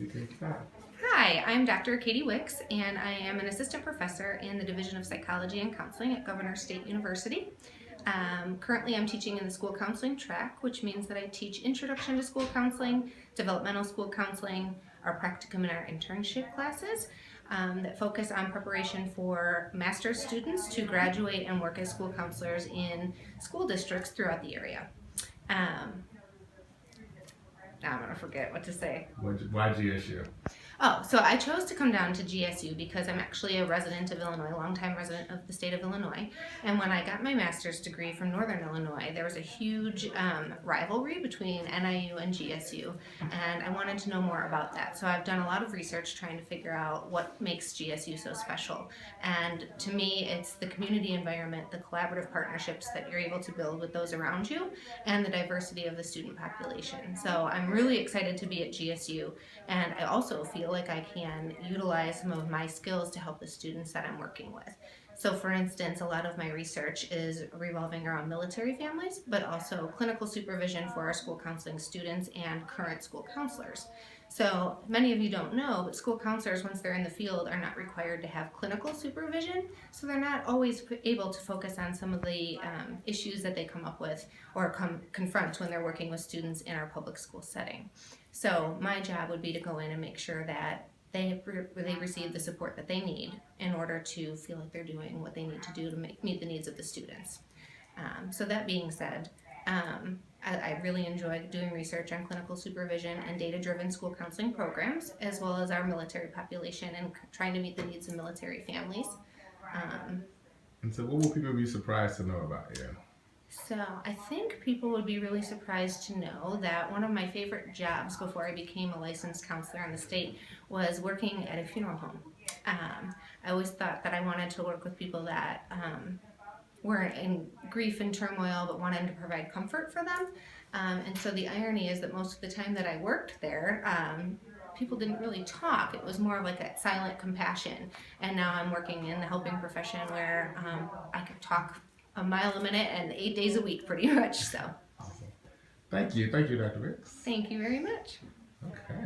can start. Hi, I'm Dr. Katie Wicks, and I am an assistant professor in the Division of Psychology and Counseling at Governor State University. Currently, I'm teaching in the school counseling track, which means that I teach introduction to school counseling, developmental school counseling, our practicum and our internship classes that focus on preparation for master's students to graduate and work as school counselors in school districts throughout the area. Now I'm going to forget what to say. Why GSU? Oh, so I chose to come down to GSU because I'm actually a resident of Illinois, longtime resident of the state of Illinois. And when I got my master's degree from Northern Illinois, there was a huge rivalry between NIU and GSU, and I wanted to know more about that. So I've done a lot of research trying to figure out what makes GSU so special. And to me, it's the community environment, the collaborative partnerships that you're able to build with those around you, and the diversity of the student population. So I'm really excited to be at GSU, and I also feel like I can utilize some of my skills to help the students that I'm working with. So for instance, a lot of my research is revolving around military families, but also clinical supervision for our school counseling students and current school counselors. So many of you don't know, but school counselors, once they're in the field, are not required to have clinical supervision, so they're not always able to focus on some of the issues that they come up with or confront when they're working with students in our public school setting. So my job would be to go in and make sure that they receive the support that they need in order to feel like they're doing what they need to do to meet the needs of the students. So that being said, I really enjoy doing research on clinical supervision and data-driven school counseling programs, as well as our military population and trying to meet the needs of military families. And so what will people be surprised to know about you? So I think people would be really surprised to know that one of my favorite jobs before I became a licensed counselor in the state was working at a funeral home. I always thought that I wanted to work with people that were in grief and turmoil but wanted to provide comfort for them. And so the irony is that most of the time that I worked there, people didn't really talk. It was more of like that silent compassion. And now I'm working in the helping profession where I can talk a mile a minute and 8 days a week pretty much. So Awesome. Thank you, Dr. Wicks. thank you very much. Okay.